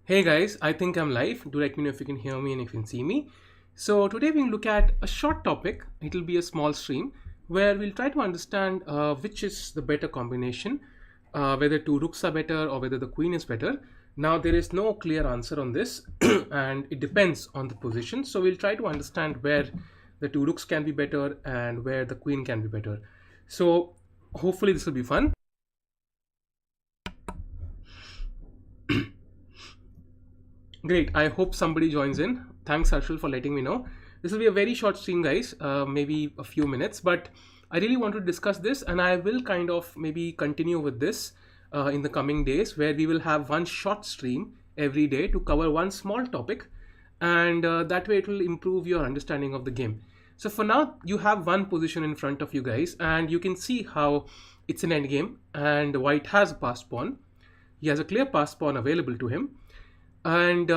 Hey guys, I think I'm live. Do let me know if you can hear me and if you can see me. So today we'll look at a short topic. It'll be a small stream where we'll try to understand which is the better combination, whether two rooks are better or whether the queen is better. Now there is no clear answer on this, and it depends on the position. So we'll try to understand where the two rooks can be better and where the queen can be better. So hopefully this will be fun. Great. I hope somebody joins in. Thanks, Harshal, for letting me know. This will be a very short stream, guys, maybe a few minutes, but I really want to discuss this, and I will kind of maybe continue with this in the coming days, where we will have one short stream every day to cover one small topic, and that way it will improve your understanding of the game. So for now, you have one position in front of you guys, and you can see how it's an endgame, and white has a passed pawn. He has a clear passed pawn available to him. And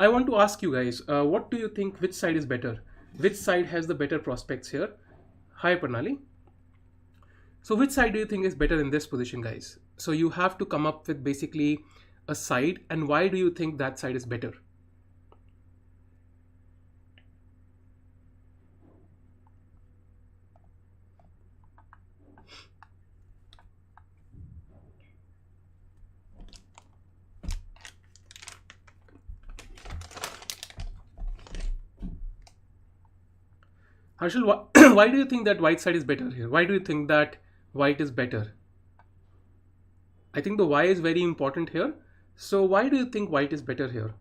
I want to ask you guys, what do you think? Which side is better? Which side has the better prospects here? Hi, Pranali. So, which side do you think is better in this position, guys? So, you have to come up with basically a side, and why do you think that side is better? Harshal, why do you think that white side is better here? Why do you think that white is better? I think the why is very important here. So, why do you think white is better here?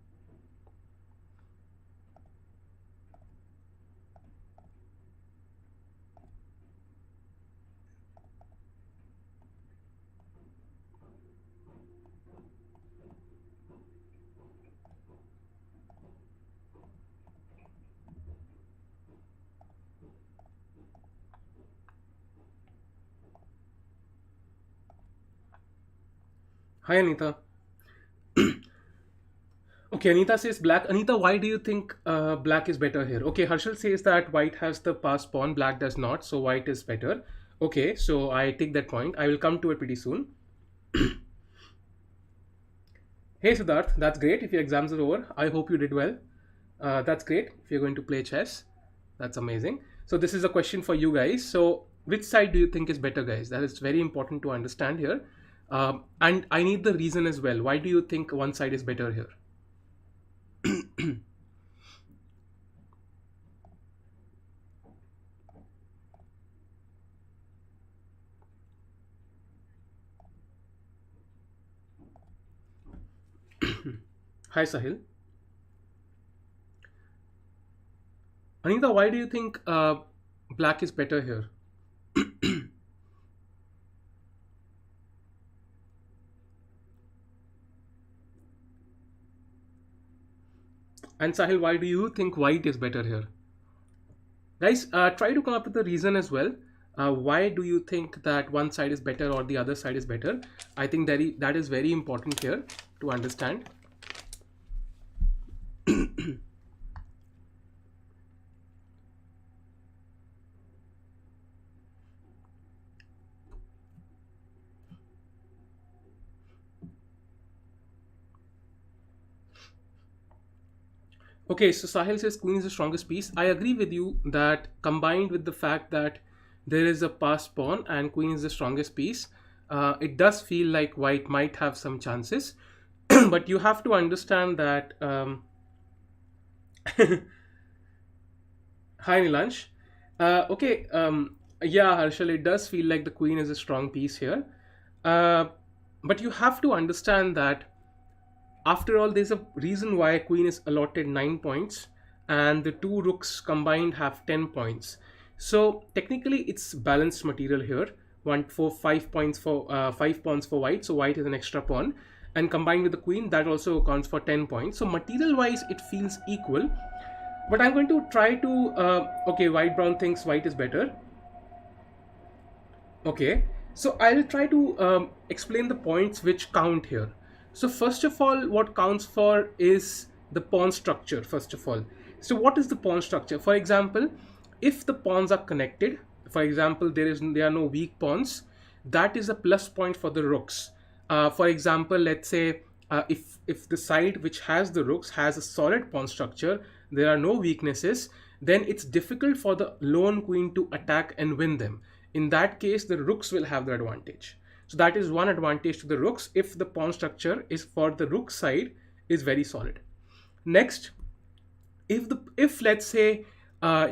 Hi, Anita. Okay, Anita says black. Anita, why do you think black is better here? Okay, Harshal says that white has the pass pawn, black does not, so white is better. Okay, so I take that point. I will come to it pretty soon. Hey, Siddharth, that's great. If your exams are over, I hope you did well. That's great. If you're going to play chess, that's amazing. So this is a question for you guys. So which side do you think is better, guys? That is very important to understand here. And I need the reason as well. Why do you think one side is better here? Hi, Sahil. Anita, why do you think black is better here? And Sahil, why do you think white is better here? Guys, try to come up with a reason as well. Why do you think that one side is better or the other side is better? I think that is very important here to understand. Okay, so Sahil says queen is the strongest piece. I agree with you that combined with the fact that there is a passed pawn and queen is the strongest piece, it does feel like white might have some chances. But you have to understand that. Hi, Nilansh. Okay, yeah, Harshal, it does feel like the queen is a strong piece here. Uh, but you have to understand that after all, there's a reason why queen is allotted 9 points and the two rooks combined have 10 points. So technically it's balanced material here. One for 5 points for 5 pawns for white, so white is an extra pawn, and combined with the queen that also accounts for 10 points. So material wise it feels equal, but I'm going to try to okay, white brown thinks white is better. Okay, so I'll try to explain the points which count here. So first of all, what counts for is the pawn structure, first of all. So what is the pawn structure? For example, if the pawns are connected, for example, there are no weak pawns, that is a plus point for the rooks. For example, let's say if the side which has the rooks has a solid pawn structure, there are no weaknesses, then it's difficult for the lone queen to attack and win them. In that case, the rooks will have the advantage. So that is one advantage to the rooks if the pawn structure is for the rook side is very solid. Next, if let's say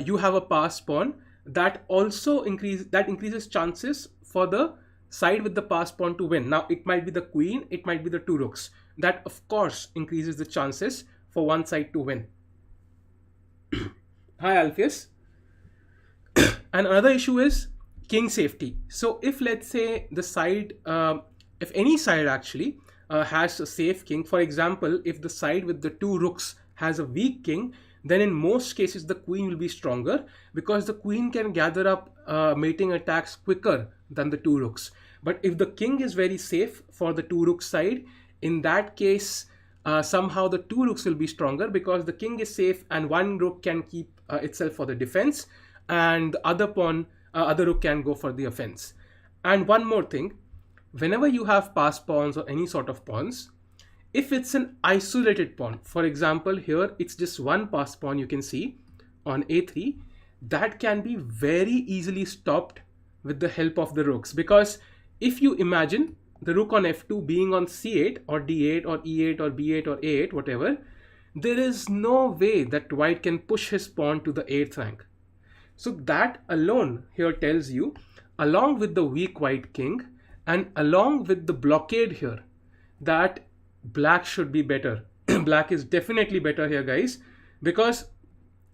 you have a passed pawn, that also increases chances for the side with the passed pawn to win. Now it might be the queen, it might be the two rooks. That of course increases the chances for one side to win. Hi Alpheus. And another issue is king safety. So if let's say the side, if any side actually has a safe king, for example, if the side with the two rooks has a weak king, then in most cases the queen will be stronger because the queen can gather up mating attacks quicker than the two rooks. But if the king is very safe for the two rook side, in that case, somehow the two rooks will be stronger because the king is safe and one rook can keep itself for the defense, and the other pawn, other rook can go for the offense. And one more thing, whenever you have passed pawns or any sort of pawns, if it's an isolated pawn, for example here it's just one passed pawn you can see on a3, that can be very easily stopped with the help of the rooks. Because if you imagine the rook on f2 being on c8 or d8 or e8 or b8 or a8, whatever, there is no way that white can push his pawn to the 8th rank. So that alone here tells you, along with the weak white king and along with the blockade here, that black should be better. Black is definitely better here, guys, because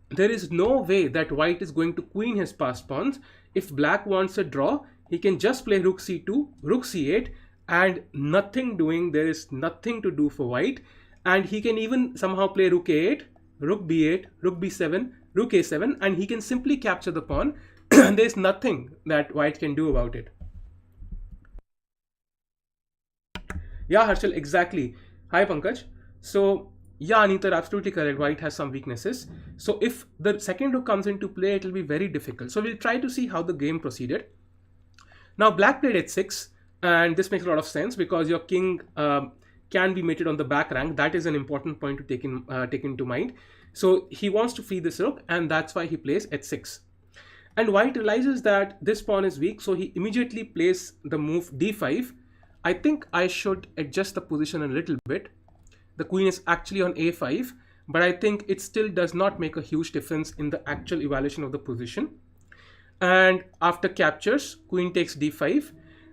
there is no way that white is going to queen his passed pawns. If black wants a draw, he can just play rook c2, rook c8, and nothing doing. There is nothing to do for white. And he can even somehow play rook a8, rook b8, rook b7, rook a7, and he can simply capture the pawn. And there's nothing that white can do about it. Yeah, Harshal, exactly. Hi, Pankaj. So, yeah, Anita, absolutely correct. White has some weaknesses. So, if the second rook comes into play, it will be very difficult. So, we'll try to see how the game proceeded. Now, black played h6, and this makes a lot of sense because your king can be mated on the back rank. That is an important point to take into mind. So, he wants to free this rook, and that's why he plays h6. And white realizes that this pawn is weak, so he immediately plays the move d5. I think I should adjust the position a little bit. The queen is actually on a5, but I think it still does not make a huge difference in the actual evaluation of the position. And after captures, queen takes d5,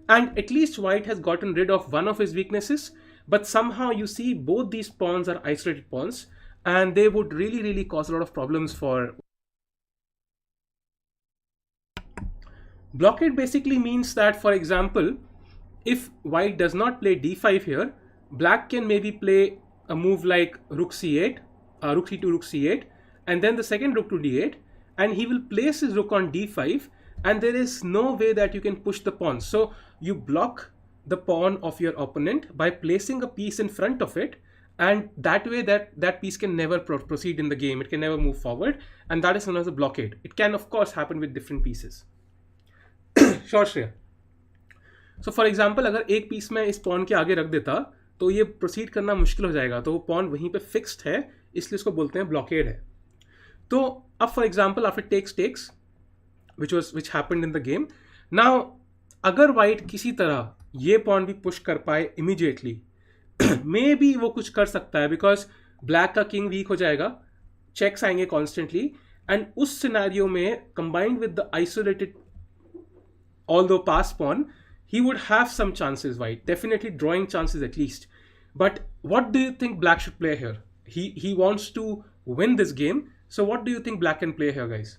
and at least white has gotten rid of one of his weaknesses. But somehow you see both these pawns are isolated pawns, and they would really cause a lot of problems for. Blockade basically means that, for example, if white does not play d5 here, black can maybe play a move like rook c8, rook c2, rook c8, and then the second rook to d8, and he will place his rook on d5, and there is no way that you can push the pawn. So you block the pawn of your opponent by placing a piece in front of it, and that way that piece can never proceed in the game. It can never move forward, and that is known as a blockade. It can of course happen with different pieces. Sure, Shreya. So for example अगर एक piece में इस pawn के आगे रख देता तो ये प्रोसीड करना मुश्किल हो जाएगा, तो वो पॉन वहीं पे फिक्स्ड है, इसलिए इसको बोलते हैं ब्लॉकेड है. तो अब for example after takes which happened in the game, now अगर वाइट किसी तरह ये पॉन भी पुश कर पाए इमीडिएटली, मे बी वो कुछ कर सकता है बिकॉज ब्लैक का किंग वीक हो जाएगा, चेक्स आएंगे कॉन्स्टेंटली, एंड उस सिनेरियो में combined with the isolated although pass pawn, he would have some chances, white definitely drawing chances at least. But what do you think black should play here? He wants to win this game, so what do you think black can play here, guys?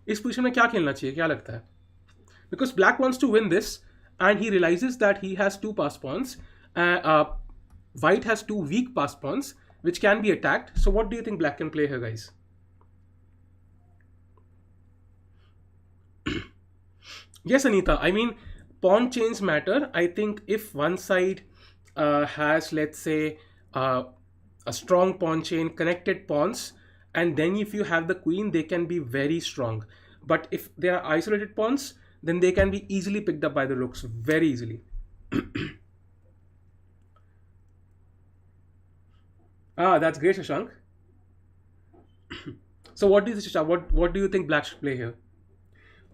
इस position में क्या खेलना चाहिए, क्या लगता है? Because black wants to win this and he realizes that he has two pass pawns, white has two weak pass pawns which can be attacked. So what do you think black can play here, guys? Yes, Anita, I mean, pawn chains matter. I think if one side has, let's say, a strong pawn chain, connected pawns, and then if you have the queen, they can be very strong. But if they are isolated pawns, then they can be easily picked up by the rooks, very easily. Ah, that's great, Shashank. So what do you think black should play here?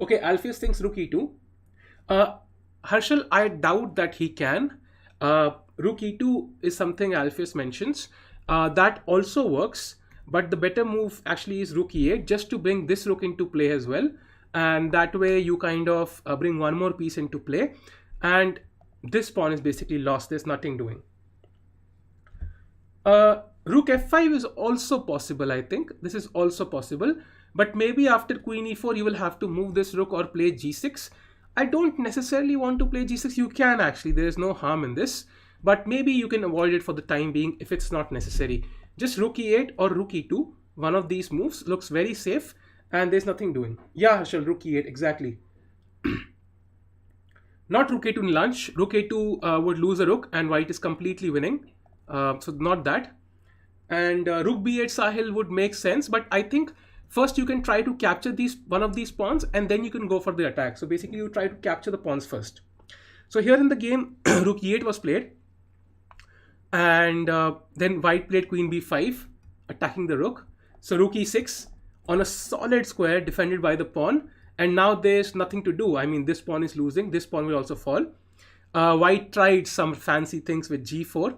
Okay, Alpheus thinks rook e2. Uh, Harshal, I doubt that he can. Rook e2 is something Alpheus mentions. That also works, but the better move actually is rook e8, just to bring this rook into play as well. And that way you kind of bring one more piece into play. And this pawn is basically lost. There's nothing doing. Rook f5 is also possible, I think. This is also possible. But maybe after queen e4, you will have to move this rook or play g6. I don't necessarily want to play g6. You can actually. There is no harm in this. But maybe you can avoid it for the time being if it's not necessary. Just rook e8 or rook e2. One of these moves looks very safe and there's nothing doing. Yeah, Harshal, rook e8, exactly. Not rook a2 in lunch. Rook a2 would lose a rook and white is completely winning. So not that. And rook b8 Sahil would make sense, but I think first you can try to capture one of these pawns and then you can go for the attack. So basically you try to capture the pawns first. So here in the game, rook e8 was played, and then white played queen b5, attacking the rook. So rook e6 on a solid square defended by the pawn, and now there's nothing to do. I mean, this pawn is losing, this pawn will also fall. White tried some fancy things with g4.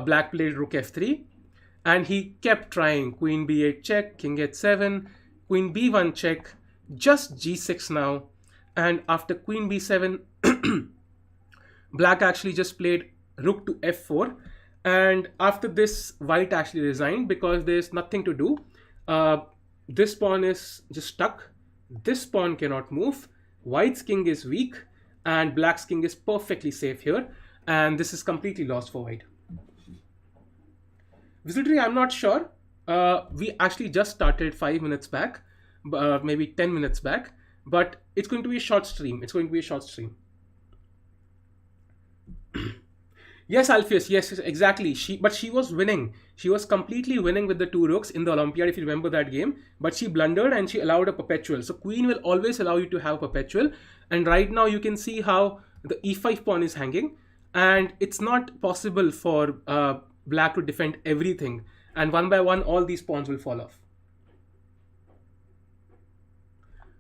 Black played rook f3, and he kept trying queen b8 check, king h7, queen b1 check, just g6 now. And after queen b7, black actually just played rook to f4, and after this white actually resigned because there's nothing to do. This pawn is just stuck, this pawn cannot move, white's king is weak, and black's king is perfectly safe here, and this is completely lost for white. Visitors, I'm not sure. We actually just started 5 minutes back, maybe 10 minutes back, but it's going to be a short stream. Yes, Alpheus, yes, exactly. But she was winning. She was completely winning with the two rooks in the Olympiad, if you remember that game. But she blundered and she allowed a perpetual. So queen will always allow you to have perpetual. And right now you can see how the e5 pawn is hanging. And it's not possible for black to defend everything. And one by one, all these pawns will fall off.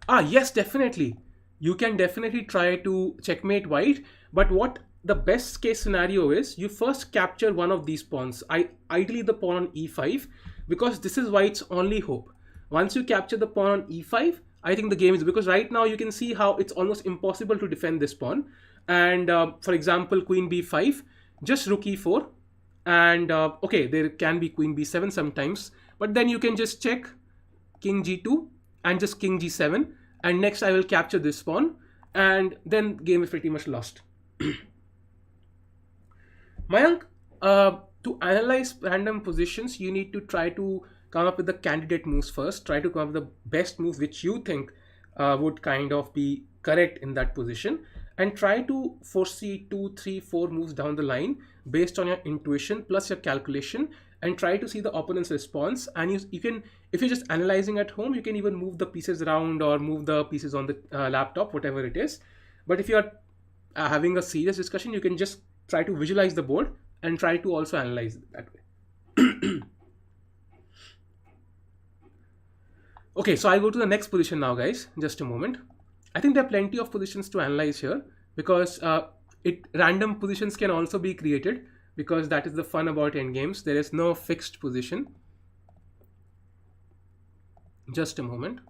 Ah, yes, definitely. You can definitely try to checkmate white. But what the best case scenario is, you first capture one of these pawns, ideally the pawn on e5, because this is white's only hope. Once you capture the pawn on e5, I think the game is, because right now you can see how it's almost impossible to defend this pawn. And for example, queen b5, just rook e4, and okay, there can be queen b7 sometimes, but then you can just check king g2 and just king g7, and next I will capture this pawn, and then game is pretty much lost. Mayank, to analyze random positions, you need to try to come up with the candidate moves first. Try to come up with the best move which you think would kind of be correct in that position, and try to foresee 2, 3, 4 moves down the line based on your intuition plus your calculation, and try to see the opponent's response. And you can, if you're just analyzing at home, you can even move the pieces around or move the pieces on the laptop, whatever it is. But if you're having a serious discussion, you can just try to visualize the board and try to also analyze it that way. Okay, so I'll go to the next position now, guys. Just a moment. I think there are plenty of positions to analyze here, because random positions can also be created, because that is the fun about endgames. There is no fixed position. Just a moment.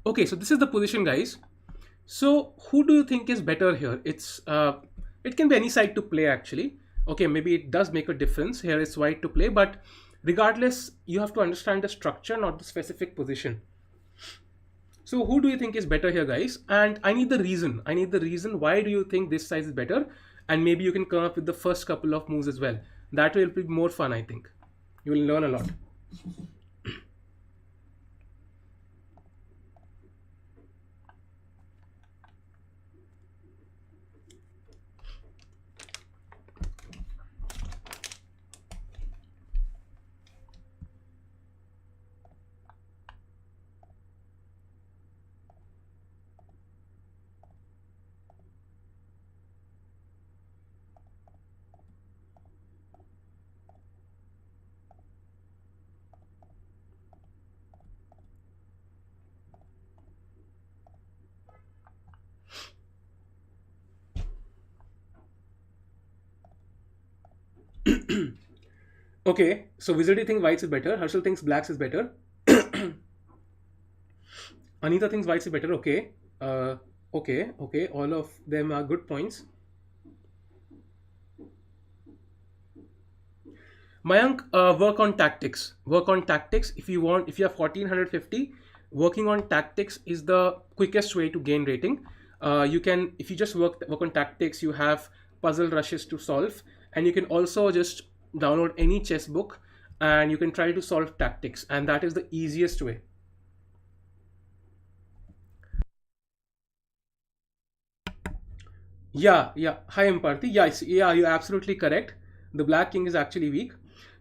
Okay, so this is the position, guys. So who do you think is better here? It can be any side to play actually. Okay, maybe it does make a difference. Here it's white to play, but regardless, you have to understand the structure, not the specific position. So who do you think is better here, guys? And I need the reason. Why do you think this side is better? And maybe you can come up with the first couple of moves as well. That will be more fun, I think. You will learn a lot. Okay, so Wizardy think whites is better. Herschel thinks blacks is better. Anita thinks whites is better. Okay. Uh, okay. Okay. All of them are good points. Mayank, work on tactics. Work on tactics. If you want, if you have 1450, working on tactics is the quickest way to gain rating. You can, if you just work on tactics, you have puzzle rushes to solve, and you can also just download any chess book, and you can try to solve tactics, and that is the easiest way. Yeah, yeah. Hi, Imparti. Yeah, you're absolutely correct. The Black King is actually weak.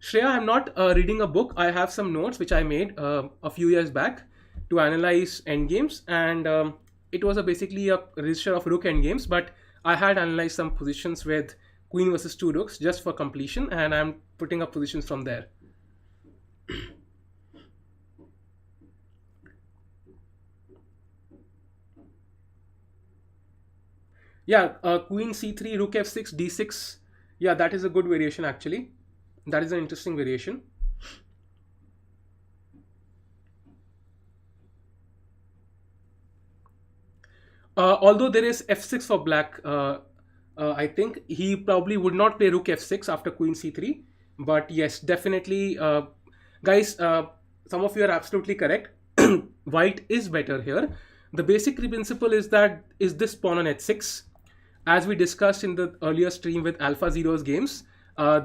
Shreya, I'm not reading a book. I have some notes which I made a few years back to analyze endgames, and it was basically a register of rook endgames. But I had analyzed some positions with queen versus two rooks just for completion, and I'm putting up positions from there. Yeah, queen c3, rook f6, d6. Yeah, that is a good variation actually. That is an interesting variation. Although there is f6 for black, I think he probably would not play rook f6 after queen c3. But yes, definitely, guys, some of you are absolutely correct. White is better here. The basic principle is that is this pawn on h6. As we discussed in the earlier stream with Alpha Zero's games,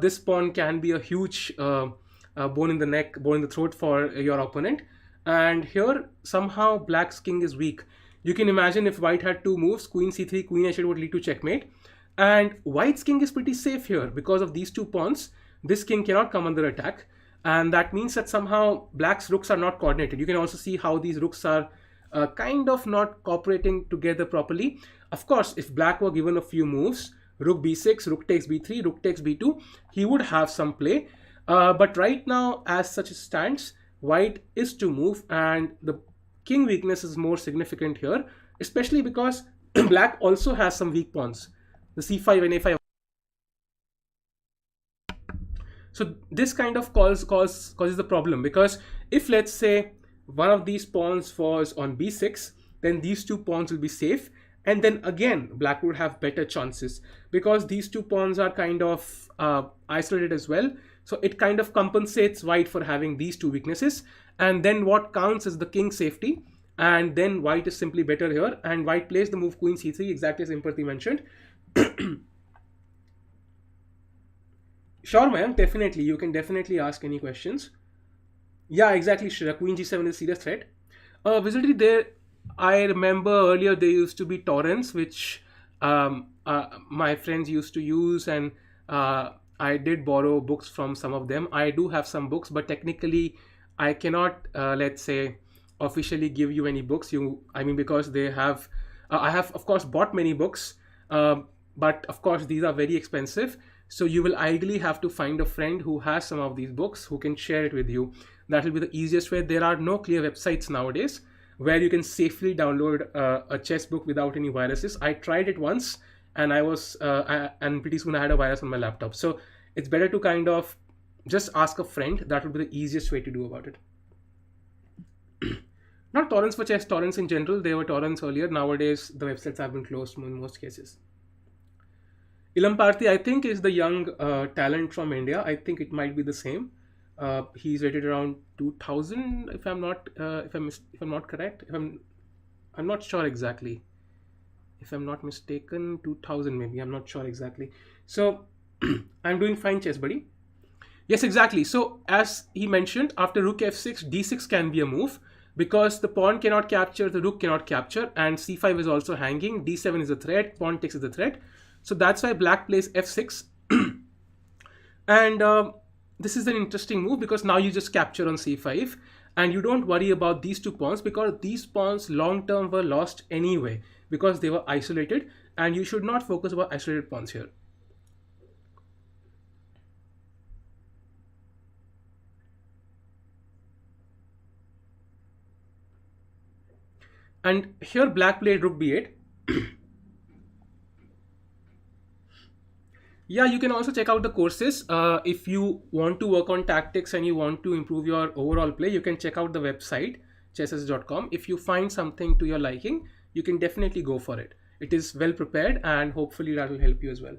this pawn can be a huge bone in the neck, bone in the throat for your opponent. And here, somehow, black's king is weak. You can imagine if white had two moves, queen c3, queen h8 would lead to checkmate. And white's king is pretty safe here because of these two pawns. This king cannot come under attack. And that means that somehow black's rooks are not coordinated. You can also see how these rooks are kind of not cooperating together properly. Of course, if black were given a few moves, rook b6, rook takes b3, rook takes b2, he would have some play. But right now, as such stands, white is to move, and the king weakness is more significant here, especially because black also has some weak pawns. The c5 and a5. So this kind of causes the problem, because if, let's say, one of these pawns falls on b6, then these two pawns will be safe, and then again black would have better chances because these two pawns are kind of isolated as well. So it kind of compensates white for having these two weaknesses, and then what counts is the king safety, and then white is simply better here, and white plays the move queen c3 exactly as Imperti mentioned. Sure, Mayank, definitely. You can definitely ask any questions. Yeah, exactly, Shreya. Queen g7 is a serious threat. Visually, there, I remember earlier there used to be torrents, which my friends used to use, and I did borrow books from some of them. I do have some books, but technically, I cannot, let's say, officially give you any books. I mean, because they have, I have, of course, bought many books, but of course, these are very expensive. So you will ideally have to find a friend who has some of these books who can share it with you. That will be the easiest way. There are no clear websites nowadays where you can safely download a chess book without any viruses. I tried it once, and and pretty soon I had a virus on my laptop. So it's better to kind of just ask a friend. That would be the easiest way to do about it. Not torrents for chess, torrents in general. There were torrents earlier. Nowadays, the websites have been closed in most cases. Ilam Parthi, I think, is the young talent from India. I think it might be the same. He's rated around 2000, if I'm not, if I'm not correct. I'm not sure exactly. If I'm not mistaken, 2000 maybe. I'm not sure exactly. So, I'm doing fine, chess buddy. Yes, exactly. So, as he mentioned, after rook f6, d6 can be a move because the pawn cannot capture, the rook cannot capture, and c5 is also hanging. d7 is a threat, pawn takes is a threat. So that's why black plays f6. And this is an interesting move because now you just capture on c5, and you don't worry about these two pawns because these pawns long term were lost anyway because they were isolated, and you should not focus about isolated pawns here. And here black played rook b8. Yeah, you can also check out the courses. If you want to work on tactics and you want to improve your overall play, you can check out the website chesses.com. If you find something to your liking, you can definitely go for it. It is well prepared and hopefully that will help you as well.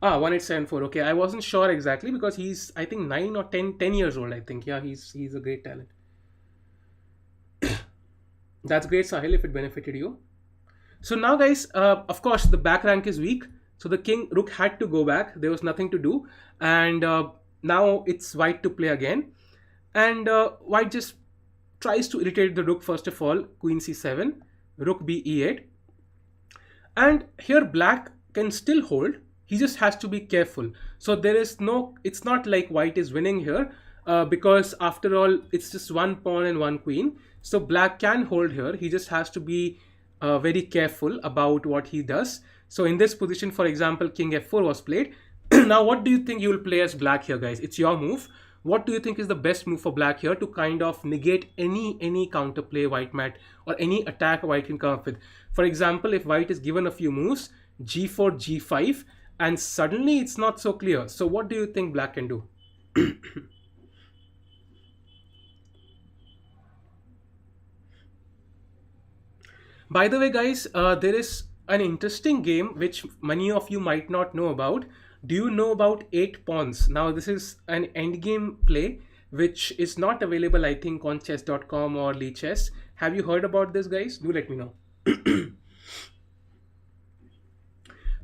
1874. Okay, I wasn't sure exactly because he's, I think, 9 or 10 years old. I think. Yeah, he's a great talent. That's great, Sahil, if it benefited you. So now, guys, of course, the back rank is weak. So the king rook had to go back. There was nothing to do, and now it's white to play again. And white just tries to irritate the rook first of all. Queen c7, rook b e8, and here black can still hold. He just has to be careful. So there is no, it's not like white is winning here, because after all it's just one pawn and one queen. So black can hold here. He just has to be very careful about what he does. So in this position, for example, king f4 was played. Now what do you think you will play as black here, guys? It's your move. What do you think is the best move for black here to kind of negate any counterplay white might, or any attack white can come up with? For example, if white is given a few moves, g4, g5, and suddenly it's not so clear. So what do you think black can do? By the way, guys, there is an interesting game which many of you might not know about. Do you know about 8 pawns? Now, this is an endgame play which is not available, I think, on chess.com or Chess. Have you heard about this, guys? Do let me know.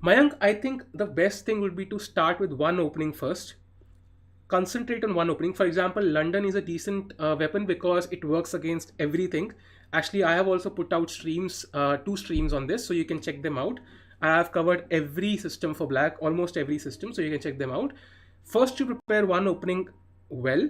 Mayank, I think the best thing would be to start with one opening first. Concentrate on one opening. For example, London is a decent weapon because it works against everything. Actually, I have also put out streams, 2 streams on this, so you can check them out. I have covered every system for black, almost every system, so you can check them out. First, you prepare one opening well,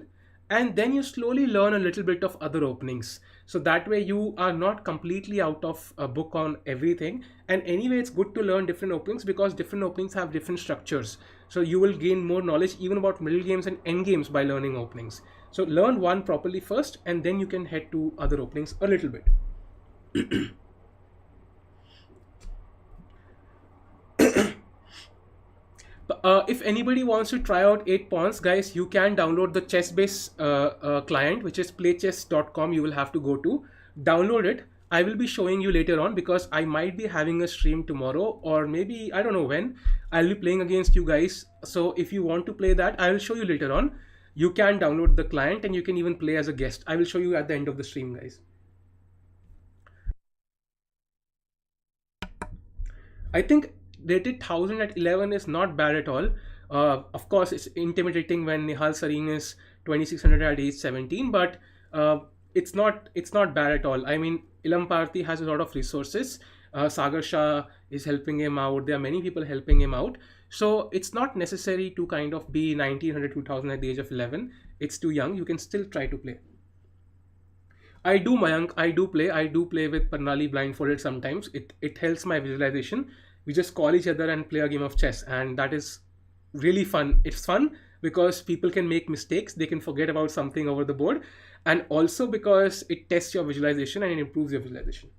and then you slowly learn a little bit of other openings. So that way you are not completely out of a book on everything. And anyway, it's good to learn different openings because different openings have different structures. So you will gain more knowledge even about middle games and end games by learning openings. So learn one properly first, and then you can head to other openings a little bit. If anybody wants to try out 8 pawns, guys, you can download the chessbase client, which is playchess.com. You will have to go to download it. I will be showing you later on because I might be having a stream tomorrow, or maybe I don't know when. I'll be playing against you guys. So if you want to play that, I will show you later on. You can download the client and you can even play as a guest. I will show you at the end of the stream, guys. I think rated 1000 at 11 is not bad at all. Of course, it's intimidating when Nihal Sareen is 2600 at age 17, but it's not bad at all. I mean, Ilam Parthi has a lot of resources. Sagar Shah is helping him out. There are many people helping him out. So it's not necessary to kind of be 1900, 2000 at the age of 11. It's too young. You can still try to play. I do, Mayank. I do play. I do play with Pernali blindfolded sometimes. It helps my visualization. We just call each other and play a game of chess, and that is really fun. It's fun because people can make mistakes. They can forget about something over the board, and also because it tests your visualization and it improves your visualization.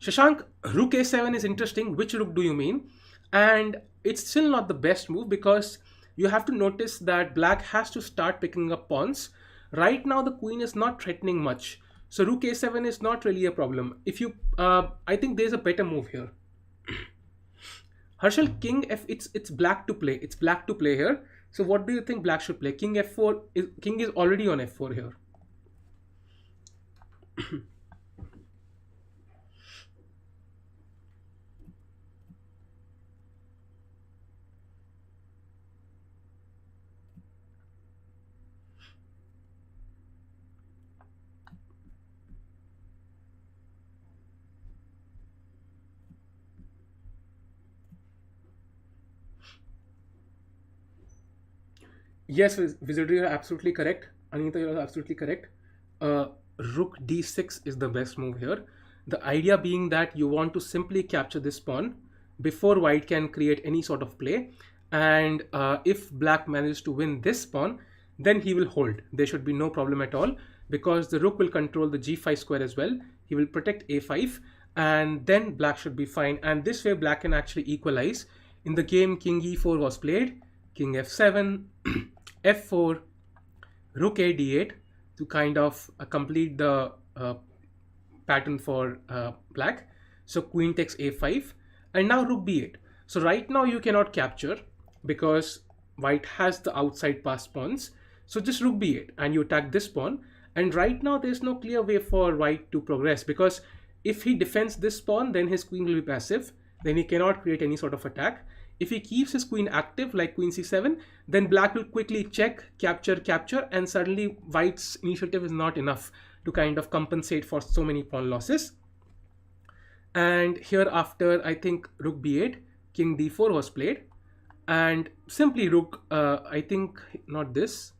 Shashank, rook a7 is interesting. Which rook do you mean? And it's still not the best move because you have to notice that black has to start picking up pawns. Right now, the queen is not threatening much. So rook a7 is not really a problem. If you, I think there's a better move here. Harshal, king f, it's black to play. It's black to play here. So what do you think black should play? King f4, king is already on f4 here. Yes, Wizardry, you're absolutely correct. Anita, you're absolutely correct. Rook d6 is the best move here. The idea being that you want to simply capture this pawn before white can create any sort of play. And if black manages to win this pawn, then he will hold. There should be no problem at all because the rook will control the g5 square as well. He will protect a5. and then black should be fine, and this way black can actually equalize. In the game, king e4 was played, king f7, f4, rook a d8 to kind of complete the pattern for black. So queen takes a5, and now rook b8. So right now you cannot capture because white has the outside passed pawns. So just rook b8 and you attack this pawn. And right now there's no clear way for white to progress, because if he defends this pawn, then his queen will be passive. Then he cannot create any sort of attack. If he keeps his queen active like queen c7, then black will quickly check, capture, capture, and suddenly white's initiative is not enough to kind of compensate for so many pawn losses. And here after, I think rook b8, king d4 was played, and simply rook, I think not this.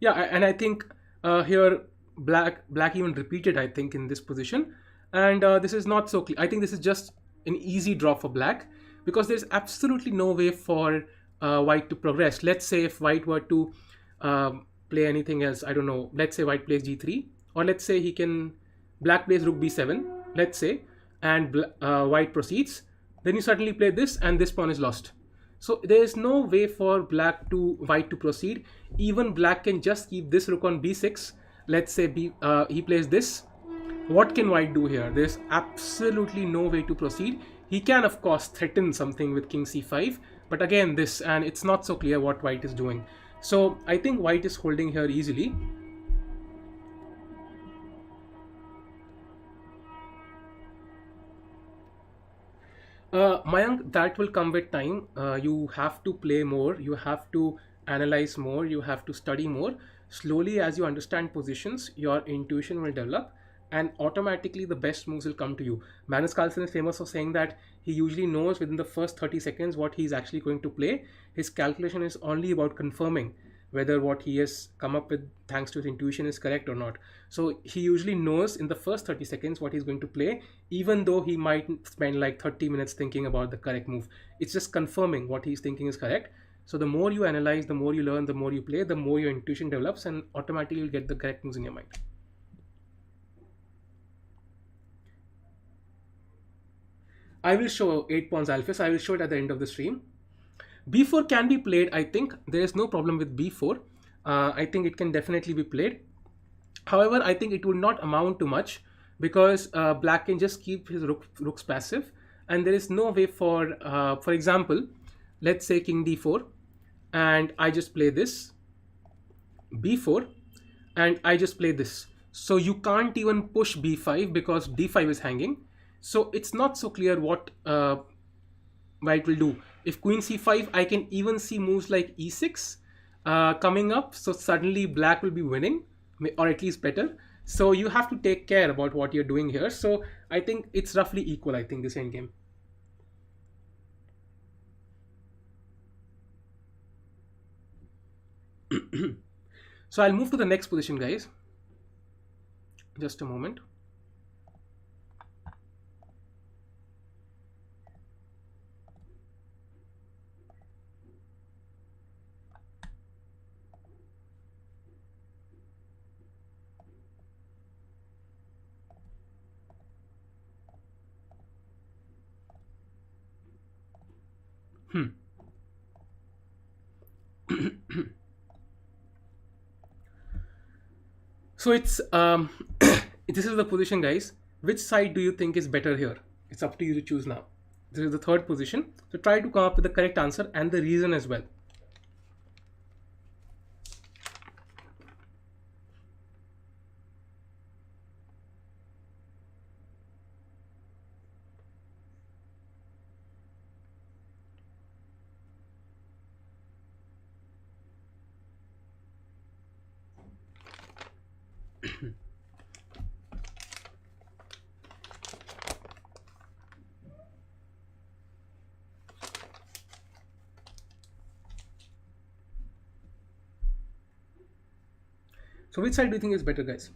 Yeah, and I think here black even repeated, I think, in this position, and this is not so clear. I think this is just an easy draw for black, because there's absolutely no way for white to progress. Let's say if white were to play anything else, I don't know, let's say white plays g3, or let's say he can, black plays rook b7, let's say, and white proceeds, then you suddenly play this and this pawn is lost. So there is no way for white to proceed. Even black can just keep this rook on b6. Let's say he plays this. What can white do here? There's absolutely no way to proceed. He can of course threaten something with king c5, but again this, and it's not so clear what white is doing. So I think white is holding here easily. Mayank, that will come with time. You have to play more, you have to analyze more, you have to study more. Slowly, as you understand positions, your intuition will develop, and automatically the best moves will come to you. Magnus Carlsen is famous for saying that he usually knows within the first 30 seconds what he's actually going to play. His calculation is only about confirming whether what he has come up with thanks to his intuition is correct or not. So he usually knows in the first 30 seconds what he's going to play, even though he might spend like 30 minutes thinking about the correct move. It's just confirming what he's thinking is correct. So the more you analyze, the more you learn, the more you play, the more your intuition develops, and automatically you'll get the correct moves in your mind. I will show 8 pawns alphas. I will show it at the end of the stream. b4 can be played, I think. There is no problem with b4. I think it can definitely be played. However, I think it will not amount to much, because black can just keep his rooks passive, and there is no way for example, let's say king d4, and I just play this, b4, and I just play this. So you can't even push b5 because d5 is hanging. So it's not so clear what white will do. If queen c5, I can even see moves like e6 coming up. So suddenly black will be winning, or at least better. So you have to take care about what you're doing here. So I think it's roughly equal, I think, this endgame. So I'll move to the next position, guys. Just a moment. So it's this is the position, guys. Which side do you think is better here? It's up to you to choose now. This is the third position. So try to come up with the correct answer and the reason as well. So which side do you think is better, guys?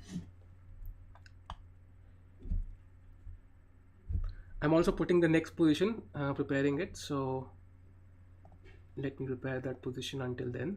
I'm also putting the next position, preparing it. So let me prepare that position until then.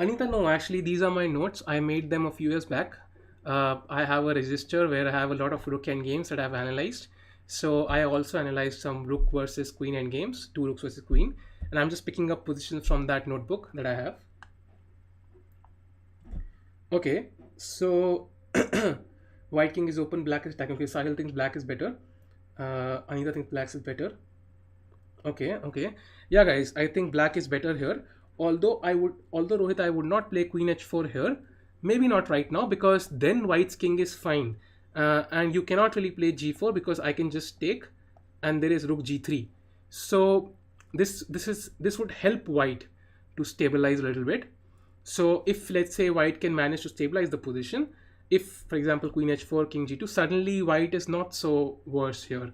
Anita, no, actually, these are my notes. I made them a few years back. I have a register where I have a lot of rook end games that I've analyzed. So I also analyzed some rook versus queen end games, two rooks versus queen, and I'm just picking up positions from that notebook that I have. Okay, so white king is open, black is attacking. Okay, Sahil thinks black is better. Anita thinks black is better. Okay, okay. Yeah, guys, I think black is better here. Although Rohit, I would not play queen h4 here. Maybe not right now because then white's king is fine. And you cannot really play g4 because I can just take and there is rook g3. So this would help white to stabilize a little bit. So if let's say white can manage to stabilize the position, if for example queen h4, king g2, suddenly white is not so worse here.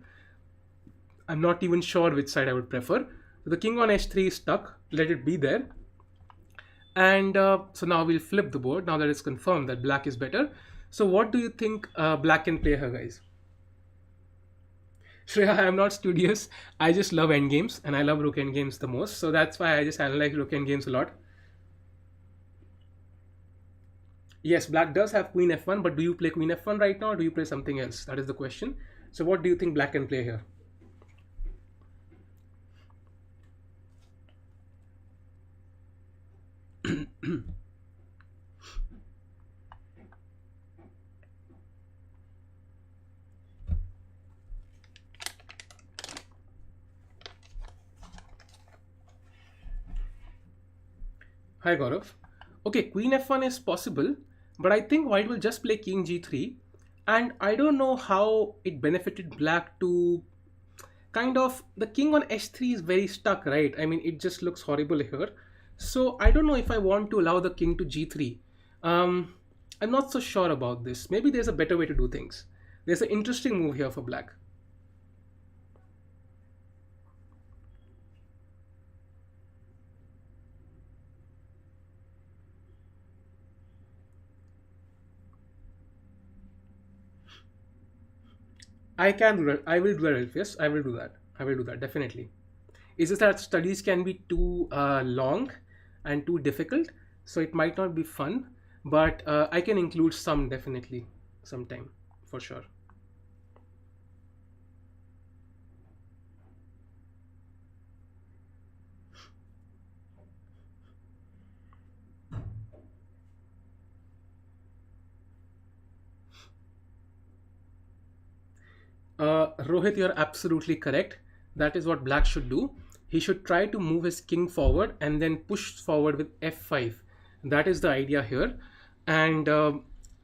I'm not even sure which side I would prefer. So the king on h3 is stuck. Let it be there. And so now we'll flip the board. Now that it's confirmed that black is better. So what do you think black can play here, guys? Shreya, I am not studious. I just love endgames and I love rook endgames the most. So that's why I just analyze rook endgames a lot. Yes, black does have queen f1, but do you play queen f1 right now or do you play something else? That is the question. So what do you think black can play here? Hi Gaurav. Okay, queen f1 is possible, but I think white will just play king g3. And I don't know how it benefited black to kind of the king on h3 is very stuck, right? I mean, it just looks horrible here. So I don't know if I want to allow the king to g3. I'm not so sure about this. Maybe there's a better way to do things. There's an interesting move here for black. I can do that. I will do that. Yes, I will do that. I will do that definitely. It's just that studies can be too long and too difficult, so it might not be fun. But I can include some definitely sometime for sure. Rohit, you're absolutely correct. That is what black should do. He should try to move his king forward and then push forward with f5. That is the idea here. And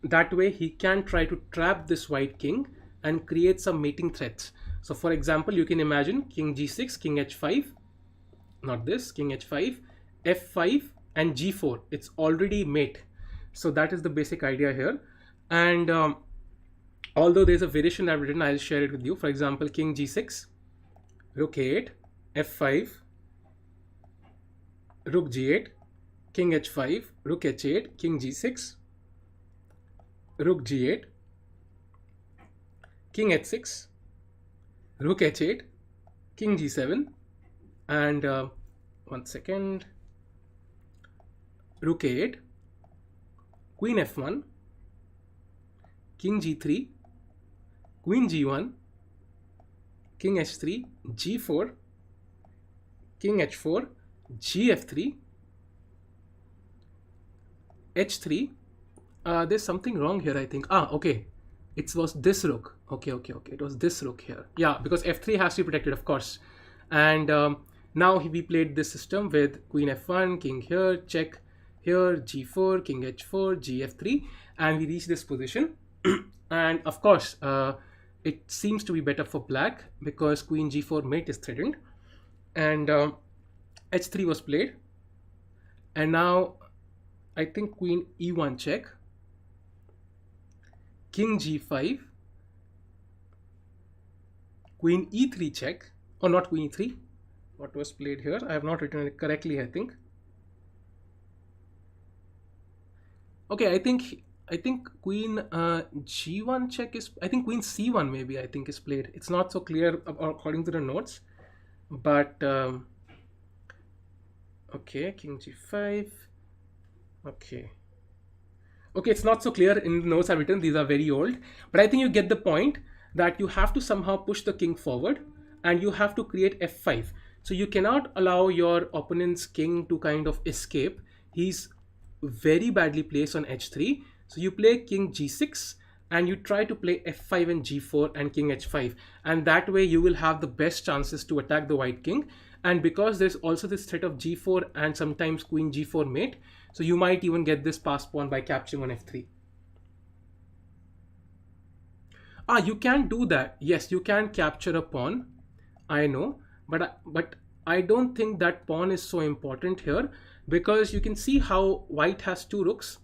that way he can try to trap this white king and create some mating threats. So for example, you can imagine king g6, king h5, not this, king h5, f5 and g4. It's already mate. So that is the basic idea here. And although there's a variation I've written, I'll share it with you. For example, king g6, rook a8, f5, rook g8, king h5, rook h8, king g6, rook g8, king h6, rook h8, king g7, and one second, rook a8, queen f1, king g3, queen g1, king h3, g4, king h4, gf3, h3. There's something wrong here, I think. Okay. It was this rook. Okay. It was this rook here. Yeah, because f3 has to be protected, of course. And now we played this system with queen f1, king here, check here, g4, king h4, gf3, and we reach this position. And of course, it seems to be better for black because queen g4 mate is threatened. And h3 was played. And now I think queen e1 check, king g5, queen e3 check, or not queen e3. What was played here? I have not written it correctly, I think. Okay, I think queen g1 check is, I think queen c1 maybe I think is played. It's not so clear according to the notes, but okay, king g5. Okay. Okay, it's not so clear in the notes I've written. These are very old, but I think you get the point that you have to somehow push the king forward, and you have to create f5. So you cannot allow your opponent's king to kind of escape. He's very badly placed on h3. So you play king g6, and you try to play f5 and g4 and king h5, and that way you will have the best chances to attack the white king. And because there's also this threat of g4 and sometimes queen g4 mate, so you might even get this pass pawn by capturing on f3. Ah, you can do that. Yes, you can capture a pawn. I know, but I don't think that pawn is so important here, because you can see how white has two rooks,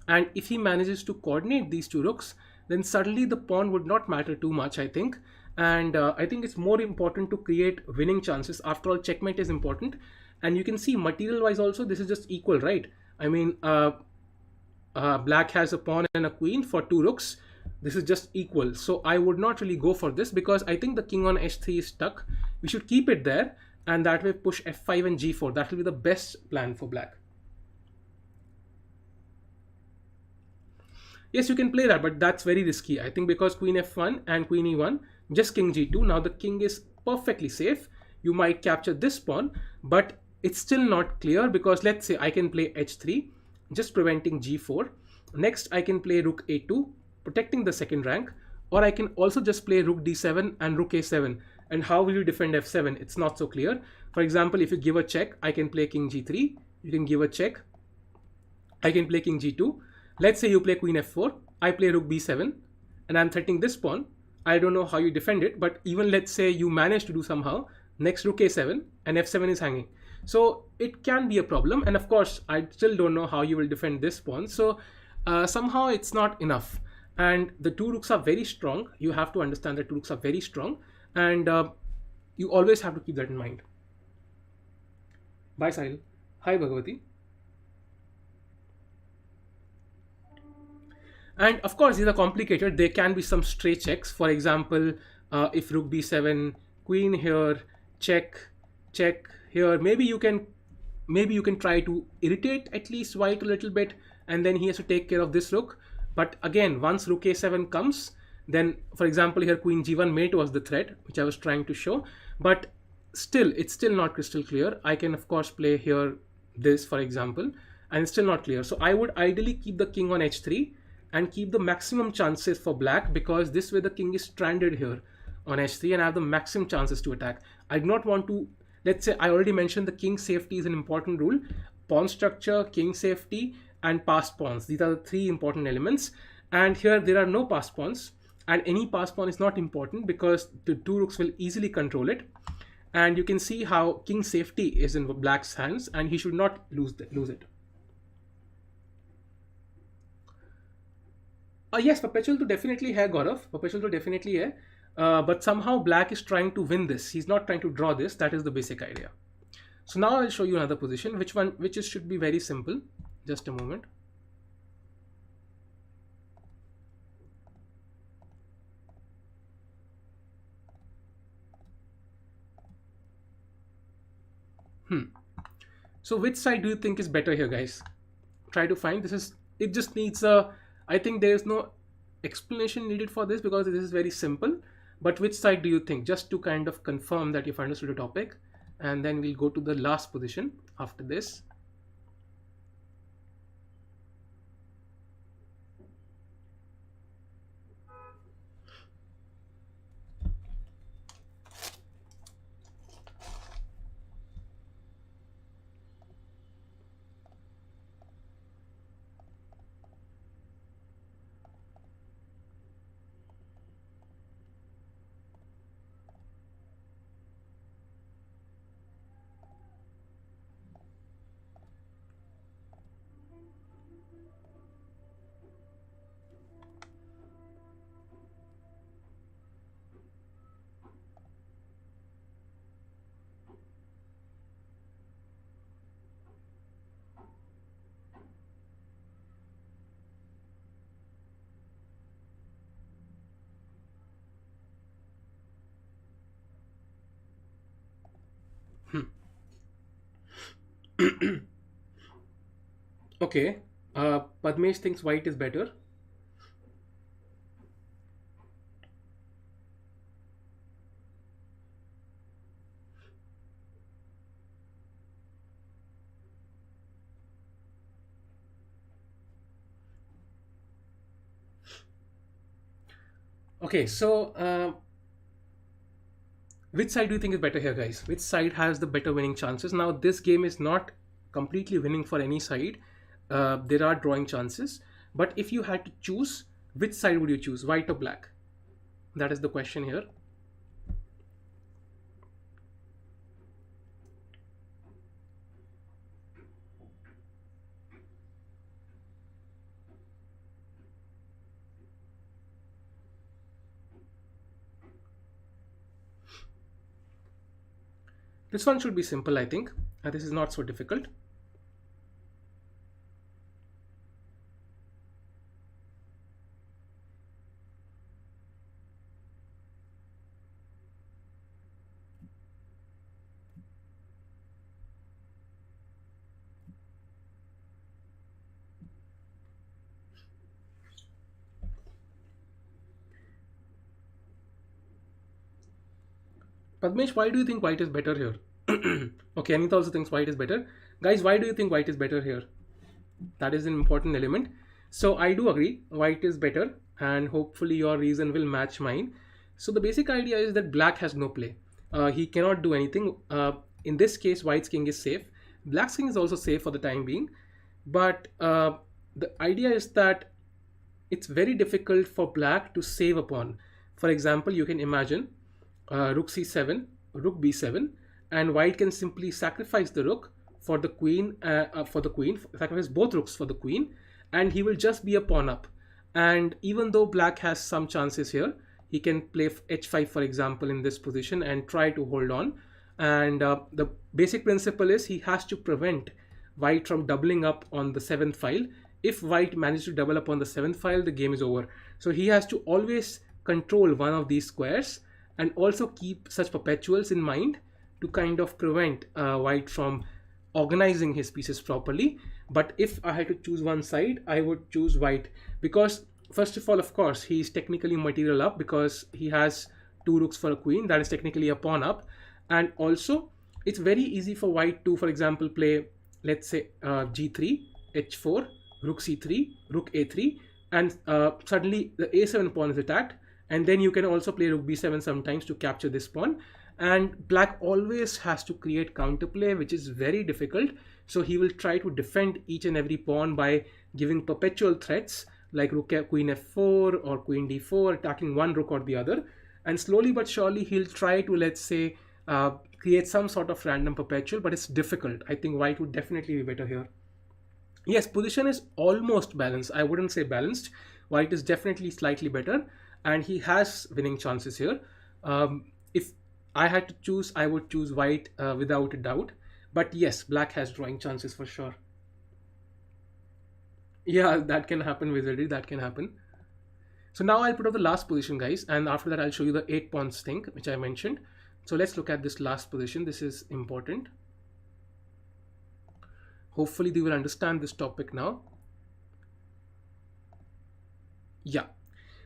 and if he manages to coordinate these two rooks, then suddenly the pawn would not matter too much, I think. And I think it's more important to create winning chances. After all, checkmate is important, and you can see material wise also this is just equal, right? I mean, black has a pawn and a queen for two rooks. This is just equal. So I would not really go for this, because I think the king on h3 is stuck. We should keep it there, and that way push f5 and g4. That will be the best plan for black. Yes, you can play that, but that's very risky. I think because queen f1 and queen e1, just king g2. Now the king is perfectly safe. You might capture this pawn, but it's still not clear, because let's say I can play h3, just preventing g4. Next, I can play rook a2, protecting the second rank, or I can also just play rook d7 and rook a7. And how will you defend f7? It's not so clear. For example, if you give a check, I can play king g3. You can give a check, I can play king g2. Let's say you play queen f4, I play rook b7, and I'm threatening this pawn. I don't know how you defend it, but even let's say you manage to do somehow, next rook a7 and f7 is hanging. So it can be a problem, and of course, I still don't know how you will defend this pawn. So somehow it's not enough. And the two rooks are very strong. You have to understand that two rooks are very strong, and you always have to keep that in mind. Bye, Sahil. Hi, Bhagavati. And of course, these are complicated. There can be some stray checks. For example, if rook b7, queen here, check, check here. Maybe you can try to irritate at least white a little bit, and then he has to take care of this rook. But again, once rook a7 comes, then for example here queen g1 mate was the threat which I was trying to show. But still, it's still not crystal clear. I can of course play here this, for example, and it's still not clear. So I would ideally keep the king on h3 and keep the maximum chances for black, because this way the king is stranded here on h3 and I have the maximum chances to attack. I do not want to, let's say I already mentioned the king safety is an important rule. Pawn structure, king safety, and passed pawns. These are the three important elements. And here there are no passed pawns, and any passed pawn is not important because the two rooks will easily control it. And you can see how king safety is in black's hands, and he should not lose it. Yes, perpetual to definitely hai, Gaurav. Perpetual to definitely hai. But somehow black is trying to win this. He's not trying to draw this. That is the basic idea. So now I'll show you another position, which is should be very simple. Just a moment. So which side do you think is better here, guys? Try to find. This is, it just needs a, I think there is no explanation needed for this because this is very simple. But which side do you think? Just to kind of confirm that you've understood the topic, and then we'll go to the last position after this. Okay. Padmesh thinks white is better. Okay, so which side do you think is better here, guys? Which side has the better winning chances? Now, this game is not completely winning for any side. There are drawing chances. But if you had to choose, which side would you choose, white or black? That is the question here. This one should be simple, I think. This is not so difficult. Padmesh, why do you think white is better here? Okay, Anita also thinks white is better. Guys, why do you think white is better here? That is an important element. So I do agree, white is better, and hopefully your reason will match mine. So the basic idea is that black has no play. He cannot do anything. In this case, white's king is safe. Black's king is also safe for the time being. But the idea is that it's very difficult for black to save a pawn. For example, you can imagine rook c7, rook b7, and white can simply sacrifice the rook for the queen, sacrifice both rooks for the queen, and he will just be a pawn up. And even though black has some chances here, he can play h5, for example, in this position and try to hold on. And the basic principle is he has to prevent white from doubling up on the seventh file. If white manages to double up on the seventh file, the game is over. So he has to always control one of these squares and also keep such perpetuals in mind to kind of prevent white from organizing his pieces properly. But if I had to choose one side, I would choose white, because first of all, of course, he is technically material up because he has two rooks for a queen. That is technically a pawn up. And also it's very easy for white to, for example, play, let's say, g3, h4, rook c3, rook a3, and suddenly the a7 pawn is attacked. And then you can also play rook b7 sometimes to capture this pawn. And black always has to create counterplay, which is very difficult. So he will try to defend each and every pawn by giving perpetual threats like rook queen f4 or queen d4, attacking one rook or the other. And slowly but surely he'll try to, let's say, create some sort of random perpetual, but it's difficult. I think white would definitely be better here. Yes, position is almost balanced. I wouldn't say balanced. White is definitely slightly better, and he has winning chances here. If I had to choose, I would choose white without a doubt. But yes, black has drawing chances for sure. Yeah, that can happen, wizardry. That can happen. So now I'll put up the last position, guys, and after that I'll show you the 8 pawns thing, which I mentioned. So let's look at this last position. This is important. Hopefully they will understand this topic now. Yeah.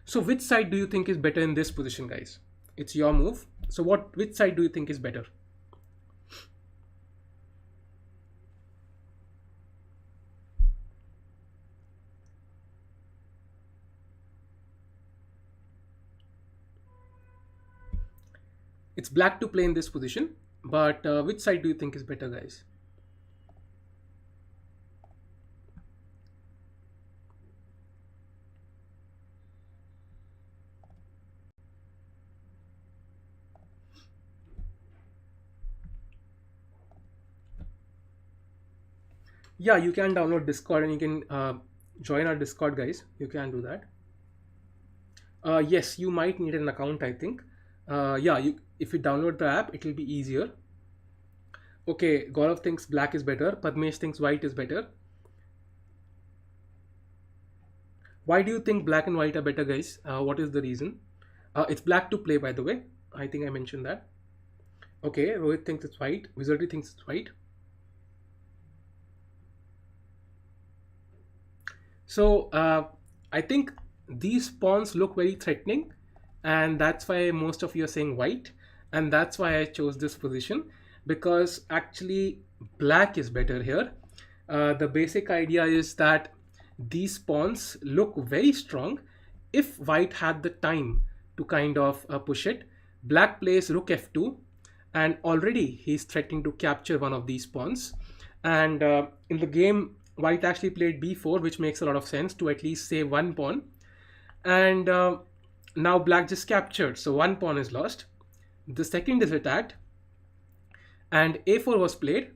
So which side do you think is better in this position, guys? It's your move. So which side do you think is better? It's black to play in this position, but which side do you think is better, guys? Yeah, you can download Discord and you can join our Discord, guys. You can do that. Yes, you might need an account, I think. Yeah, if you download the app, it will be easier. Okay, Gaurav thinks black is better. Padmesh thinks white is better. Why do you think black and white are better, guys? What is the reason? It's black to play, by the way. I think I mentioned that. Okay, Rohit thinks it's white. Wizardry thinks it's white. So I think these pawns look very threatening, and that's why most of you are saying white, and that's why I chose this position, because actually black is better here. The basic idea is that these pawns look very strong if white had the time to kind of push it. Black plays rook f2, and already he's threatening to capture one of these pawns. And in the game, white actually played b4, which makes a lot of sense to at least save one pawn. And now black just captured, so one pawn is lost. The second is attacked, and a4 was played.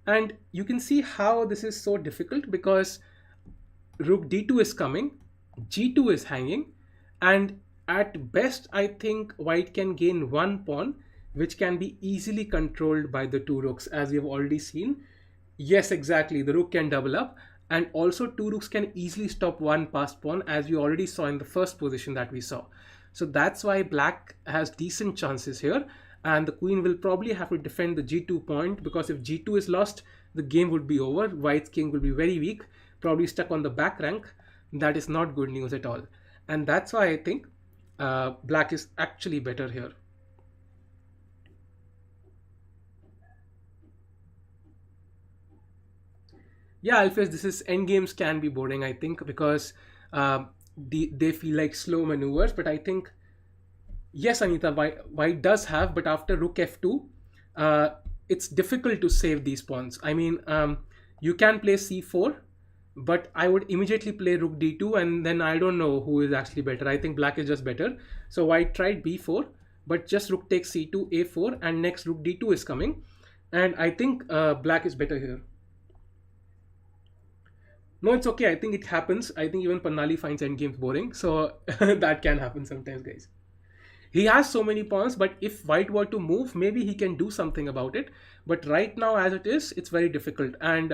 And you can see how this is so difficult, because rook d2 is coming, g2 is hanging, and at best I think white can gain one pawn, which can be easily controlled by the two rooks, as we have already seen. Yes, exactly, the rook can double up, and also two rooks can easily stop one passed pawn, as we already saw in the first position that we saw. So that's why black has decent chances here, and the queen will probably have to defend the g2 point, because if g2 is lost, the game would be over. White's king will be very weak, probably stuck on the back rank. That is not good news at all, and that's why I think black is actually better here. Yeah, Alphys, this is endgames can be boring, I think, because they feel like slow maneuvers. But I think, yes, Anita, white does have, but after rook f2, uh, it's difficult to save these pawns. I mean, you can play c4, but I would immediately play rook d2, and then I don't know who is actually better. I think black is just better. So white tried b4, but just rook takes c2, a4, and next rook d2 is coming. And I think black is better here. No, it's okay. I think it happens. I think even Pannali finds endgames boring. So that can happen sometimes, guys. He has so many pawns, but if white were to move, maybe he can do something about it. But right now, as it is, it's very difficult. And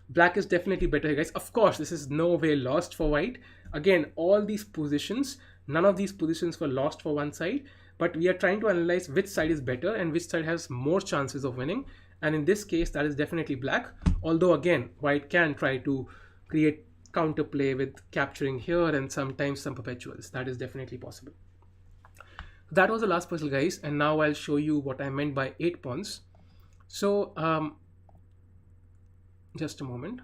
black is definitely better, guys. Of course, this is no way lost for white. Again, all these positions, none of these positions were lost for one side. But we are trying to analyze which side is better and which side has more chances of winning. And in this case, that is definitely black. Although, again, white can try to create counterplay with capturing here and sometimes some perpetuals. That is definitely possible. That was the last puzzle, guys, and now I'll show you what I meant by 8 pawns. So just a moment.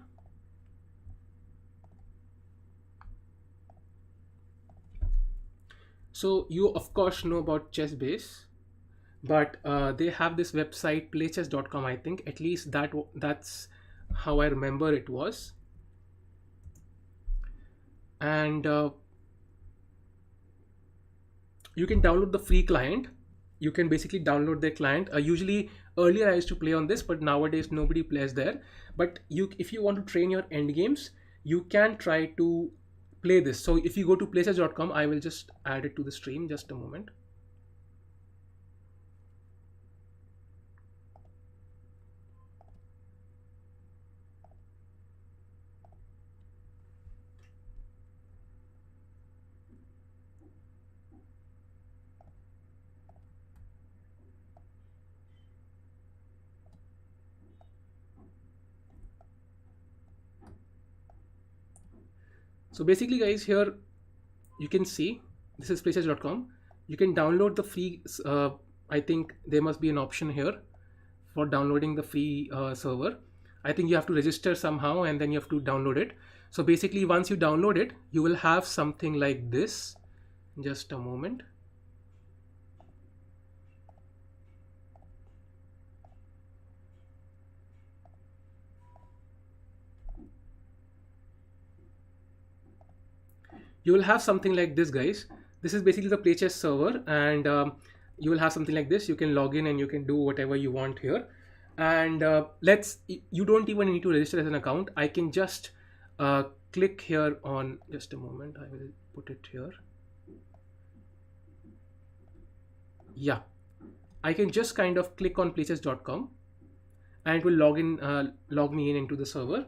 So you of course know about chessbase, but they have this website playchess.com. I think at least that's how I remember it was. And you can download the free client. You can basically download their client. Usually earlier I used to play on this, but nowadays nobody plays there. But if you want to train your end games, you can try to play this. So if you go to places.com, I will just add it to the stream. Just a moment. So basically, guys, here you can see this is places.com. You can download the free. I think there must be an option here for downloading the free server. I think you have to register somehow and then you have to download it. So basically, once you download it, you will have something like this. Just a moment. You will have something like this, guys. This is basically the playchess server, and you will have something like this. You can log in and you can do whatever you want here. And you don't even need to register as an account. I can just click here on, just a moment, I will put it here. Yeah, I can just kind of click on places.com and it will log me in into the server.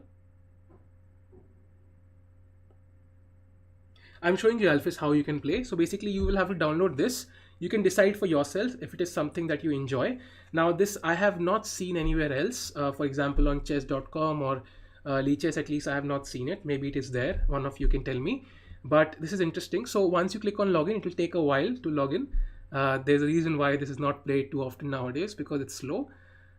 I'm showing you, Alphys, how you can play. So basically you will have to download this. You can decide for yourself if it is something that you enjoy. Now this I have not seen anywhere else, for example on chess.com or Leeches, at least I have not seen it. Maybe it is there. One of you can tell me. But this is interesting. So once you click on login, it will take a while to log in. There's a reason why this is not played too often nowadays, because it's slow.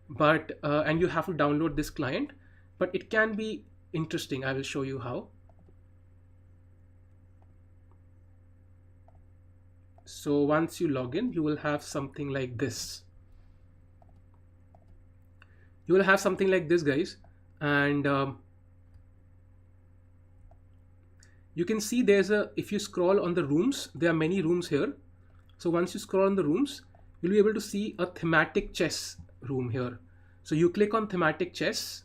But and you have to download this client. But it can be interesting. I will show you how. So once you log in, you will have something like this. You will have something like this, guys. And you can see there's a, if you scroll on the rooms, there are many rooms here. So once you scroll on the rooms, you'll be able to see a thematic chess room here. So you click on thematic chess.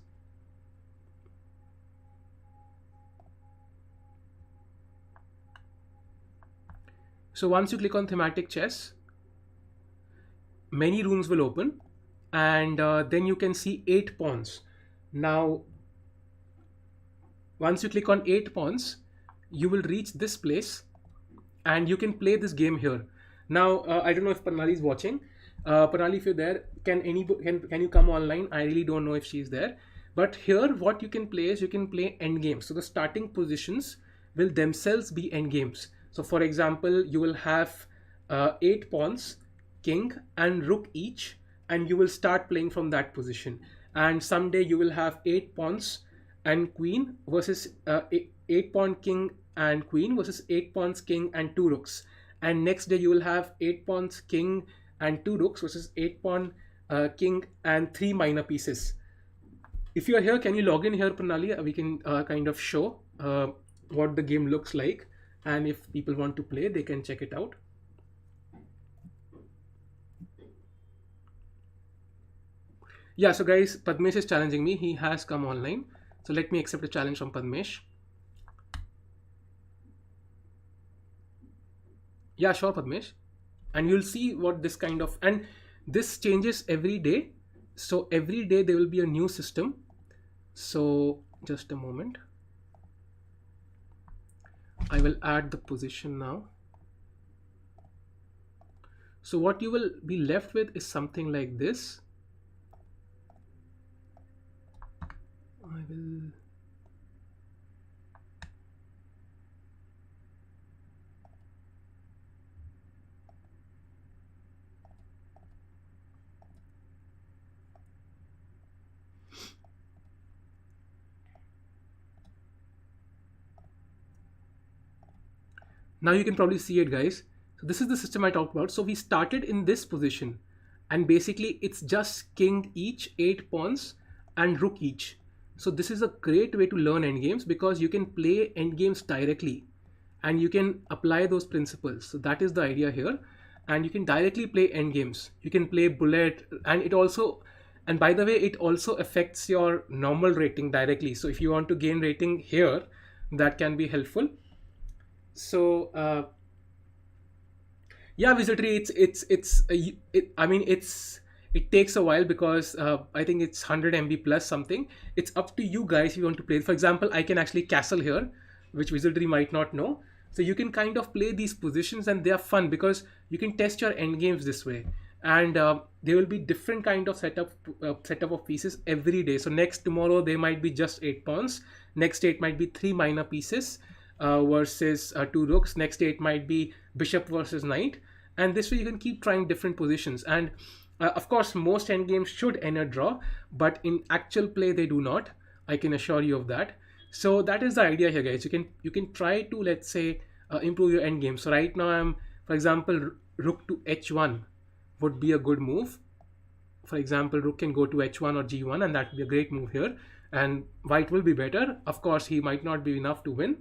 So once you click on thematic chess, many rooms will open, and then you can see 8 pawns. Now, once you click on 8 pawns, you will reach this place and you can play this game here. Now, I don't know if Pranali is watching. Pranali, if you're there, can you come online? I really don't know if she's there. But here, what you can play is you can play end games. So the starting positions will themselves be end games. So for example, you will have 8 pawns, king and rook each, and you will start playing from that position. And someday you will have 8 pawns and queen versus 8 pawn king and queen versus 8 pawns king and 2 rooks. And next day you will have 8 pawns king and 2 rooks versus 8 pawn king and 3 minor pieces. If you are here, can you log in here, Pranali? We can kind of show what the game looks like, and if people want to play, they can check it out. Yeah, so guys, Padmesh is challenging me. He has come online. So let me accept a challenge from Padmesh. Yeah, sure, Padmesh. And you'll see what this kind of, and this changes every day. So every day there will be a new system. So just a moment. I will add the position now. So what you will be left with is something like this. I will. Now you can probably see it, guys. So this is the system I talked about. So we started in this position, and basically it's just king each, 8 pawns and rook each. So this is a great way to learn endgames, because you can play endgames directly and you can apply those principles. So that is the idea here. And you can directly play endgames. You can play bullet, and it also, and by the way, it also affects your normal rating directly. So if you want to gain rating here, that can be helpful. So yeah, Wizardry, I mean, it takes a while, because I think it's 100 MB plus something. It's up to you guys if you want to play. For example, I can actually castle here, which Wizardry might not know. So you can kind of play these positions, and they are fun because you can test your end games this way. And there will be different kind of setup of pieces every day. So tomorrow there might be just 8 pawns. Next day it might be 3 minor pieces versus 2 rooks. Next day it might be bishop versus knight. And this way you can keep trying different positions. And of course, most end games should end a draw, but in actual play they do not. I can assure you of that. So that is the idea here, guys. You can try to, let's say, improve your end game. So right now I'm, for example, rook to h1 would be a good move. For example, rook can go to h1 or g1, and that would be a great move here. And white will be better. Of course, he might not be enough to win.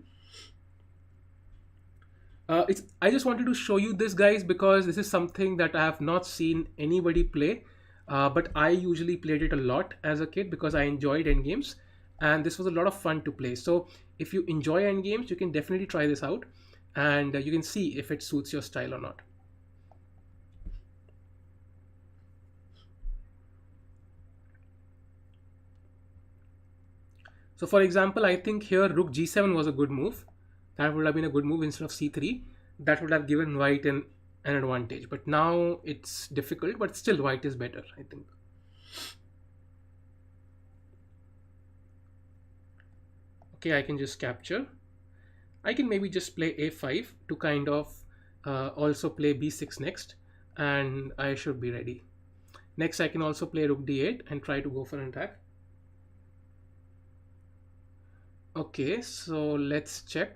I just wanted to show you this, guys, because this is something that I have not seen anybody play. But I usually played it a lot as a kid because I enjoyed end games, and this was a lot of fun to play. So if you enjoy end games, you can definitely try this out, and you can see if it suits your style or not. So for example, I think here rook g7 was a good move. That would have been a good move instead of c3. That would have given white an advantage. But now it's difficult, but still white is better, I think. Okay, I can just capture. I can maybe just play a5 to kind of also play b6 next, and I should be ready. Next, I can also play rook d8 and try to go for an attack. Okay, so let's check.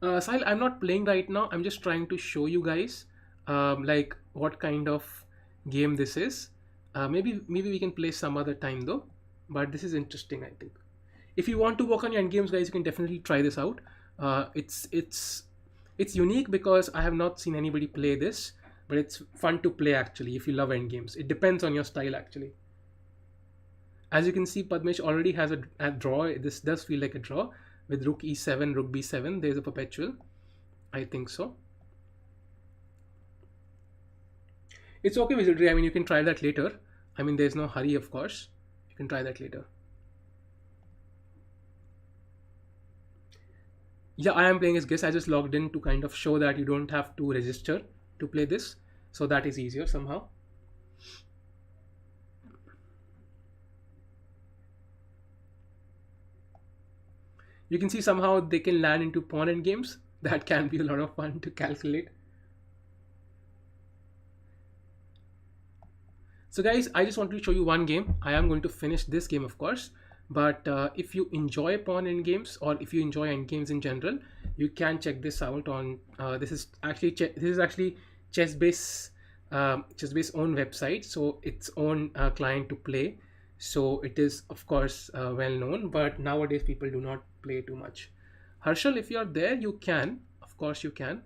Sahil, I'm not playing right now. I'm just trying to show you guys like what kind of game this is. Maybe we can play some other time though. But this is interesting, I think. If you want to work on your end games, guys, you can definitely try this out. It's unique because I have not seen anybody play this, but it's fun to play actually if you love end games. It depends on your style actually. As you can see, Padmesh already has a draw. This does feel like a draw with rook e7, rook b7. There's a perpetual. I think so. It's okay, Wizardry. I mean, you can try that later. I mean, there's no hurry, of course. You can try that later. Yeah, I am playing as guest. I just logged in to kind of show that you don't have to register to play this. So that is easier somehow. You can see somehow they can land into pawn end games. That can be a lot of fun to calculate. So guys, I just want to show you one game. I am going to finish this game, of course. But if you enjoy pawn end games or if you enjoy end games in general, you can check this out on. This is actually Chessbase own website, so its own client to play. So it is of course well known, but nowadays people do not play too much. Harshal, if you are there, you can. Of course, you can.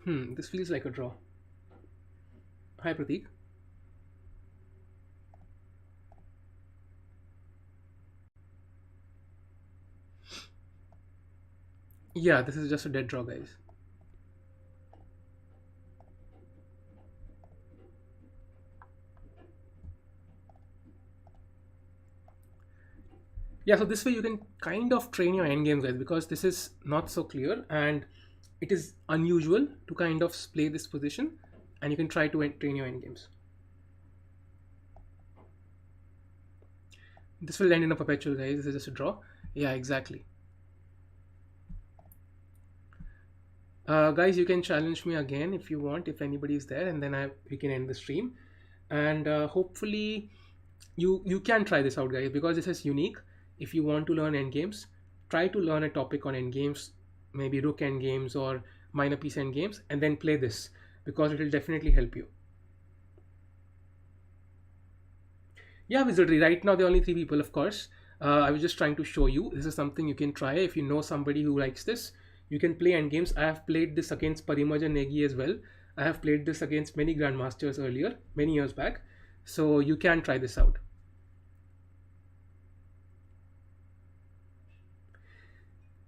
This feels like a draw. Hi, Prateek. Yeah, this is just a dead draw, guys. Yeah, so this way you can kind of train your end games, guys, because this is not so clear and it is unusual to kind of play this position, and you can try to train your end games. This will end in a perpetual, guys. This is just a draw. Yeah, exactly. Guys, you can challenge me again if you want, if anybody is there, and then we can end the stream. And hopefully, you can try this out, guys, because this is unique. If you want to learn endgames, try to learn a topic on endgames, maybe rook endgames or minor piece endgames, and then play this because it will definitely help you. Yeah, Wizardry. Right now, there are only three people, of course. I was just trying to show you. This is something you can try if you know somebody who likes this. You can play end games. I have played this against Parimajan Negi as well. I have played this against many grandmasters earlier, many years back. So you can try this out.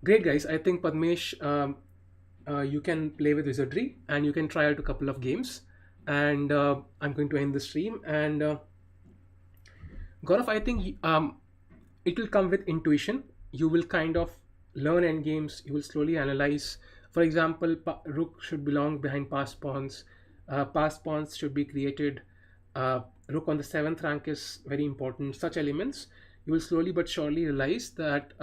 Great, guys. I think Padmesh, you can play with Wizardry and you can try out a couple of games. And I'm going to end the stream. And Gaurav, I think it will come with intuition. You will kind of learn end games. You will slowly analyze. For example, rook should belong behind passed pawns. Passed pawns should be created. Rook on the seventh rank is very important. Such elements, you will slowly but surely realize that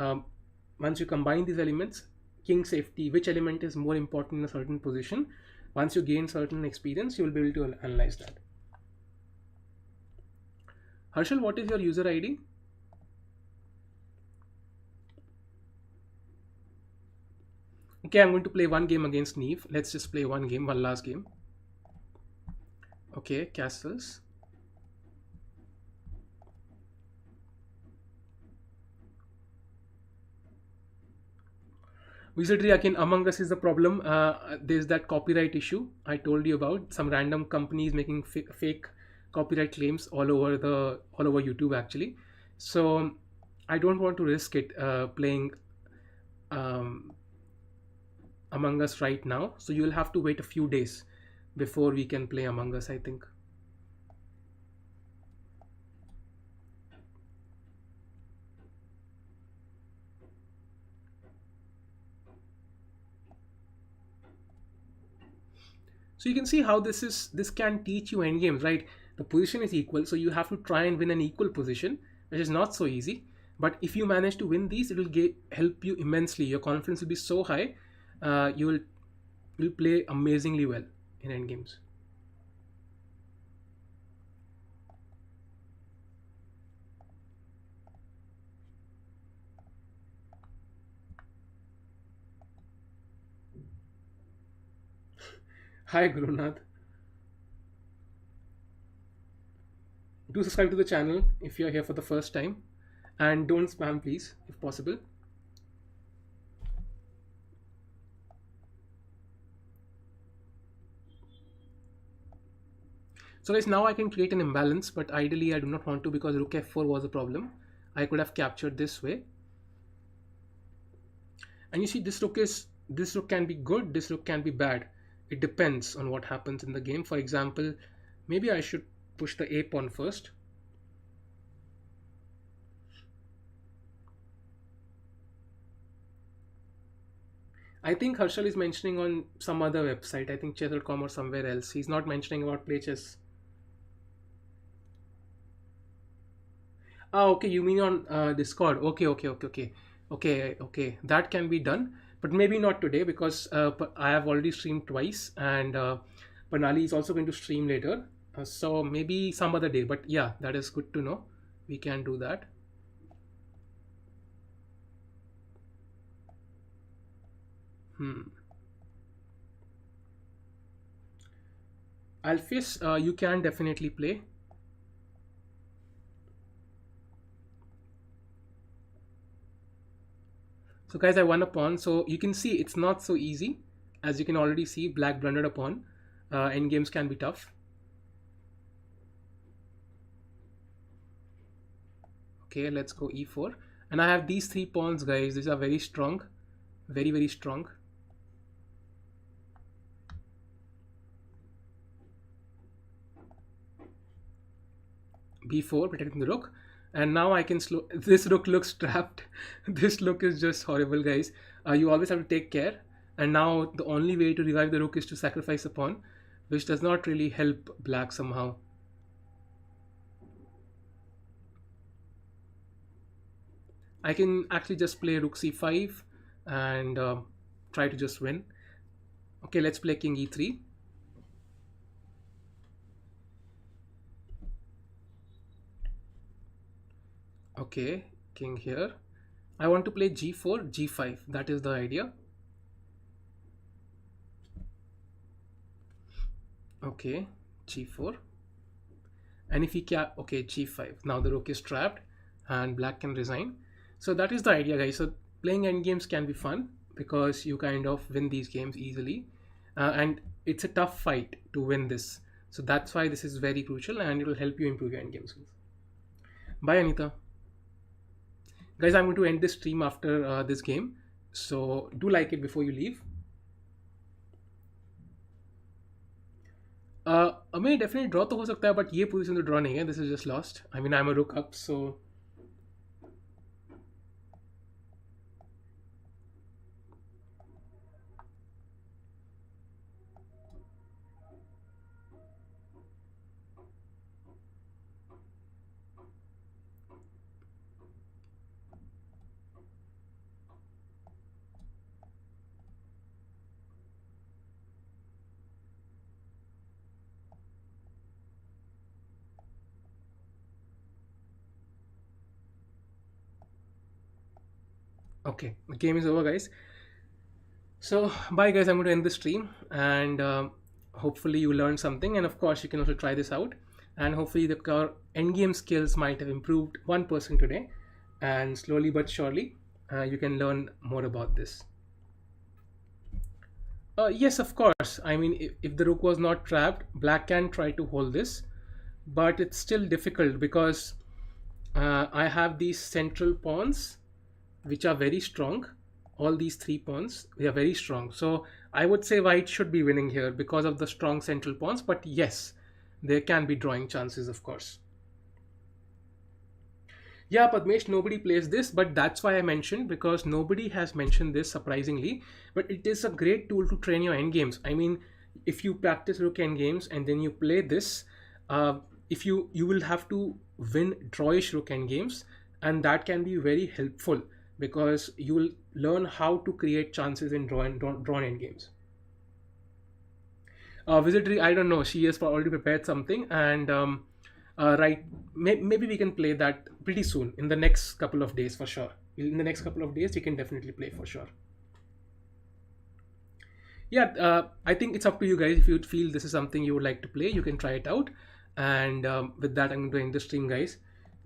once you combine these elements, king safety, which element is more important in a certain position. Once you gain certain experience, you will be able to analyze that. Harshal, what is your user ID? Okay, I'm going to play one game against Neve. Let's just play one game, one last game. Okay, castles. Wizardry again, Among Us is the problem. There's that copyright issue I told you about. Some random companies making fake copyright claims all over YouTube actually. So I don't want to risk it playing um, Among Us right now. So you'll have to wait a few days before we can play Among Us, I think. So you can see how this can teach you end games, right? The position is equal, so you have to try and win an equal position, which is not so easy. But if you manage to win these, it will help you immensely. Your confidence will be so high, you will play amazingly well in end games. Hi Gurunath, do subscribe to the channel if you are here for the first time, and don't spam please if possible. So guys, now I can create an imbalance, but ideally I do not want to because rook f4 was a problem. I could have captured this way. And you see this rook can be good, this rook can be bad. It depends on what happens in the game. For example, maybe I should push the a pawn first. I think Harshal is mentioning on some other website, I think chess.com or somewhere else. He's not mentioning about play chess. Ah, okay, you mean on Discord. Okay, okay, okay, okay. Okay, okay. That can be done, but maybe not today because I have already streamed twice and Panali is also going to stream later. So maybe some other day, but yeah, that is good to know. We can do that. Hmm. Alphys, you can definitely play. So guys, I won a pawn. So you can see it's not so easy. As you can already see, black blundered a pawn. End games can be tough. Okay, let's go e4. And I have these three pawns, guys. These are very strong. Very, very strong. b4, protecting the rook. And now I can slow. This rook looks trapped. This look is just horrible, guys. You always have to take care. And now the only way to revive the rook is to sacrifice a pawn, which does not really help black somehow. I can actually just play rook c5 and try to just win. Okay, let's play king e3. Okay, king here. I want to play g4, g5. That is the idea. Okay, g4. And if he okay, g5. Now the rook is trapped and black can resign. So that is the idea, guys. So playing end games can be fun because you kind of win these games easily. And it's a tough fight to win this. So that's why this is very crucial and it will help you improve your end game skills. Bye, Anita. Guys, I'm going to end this stream after this game. So do like it before you leave. हमें definitely draw तो हो सकता है but ये position तो draw नहीं है this is just lost I mean I am a rook up so okay the game is over guys so bye guys I'm going to end the stream and hopefully you learned something and of course you can also try this out and hopefully the end game skills might have improved 1% today and slowly but surely you can learn more about this. Yes, of course. I mean, if the rook was not trapped, black can try to hold this, but it's still difficult because I have these central pawns which are very strong. All these three pawns, they are very strong. So I would say white should be winning here because of the strong central pawns. But yes, there can be drawing chances, of course. Yeah, Padmesh, nobody plays this, but that's why I mentioned because nobody has mentioned this surprisingly. But it is a great tool to train your end games. I mean, if you practice rook end games and then you play this, if you will have to win drawish rook end games, and that can be very helpful because you will learn how to create chances in drawn end games. Visitory, I don't know. She has already prepared something, and right, maybe we can play that pretty soon in the next couple of days for sure. In the next couple of days, we can definitely play for sure. Yeah, I think it's up to you guys. If you feel this is something you would like to play, you can try it out. And with that, I'm going to end the stream, guys.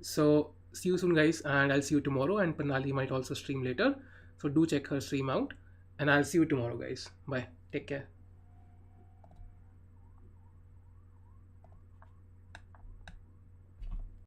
So see you soon, guys, and I'll see you tomorrow. And Panali might also stream later, so do check her stream out. And I'll see you tomorrow, guys. Bye. Take care.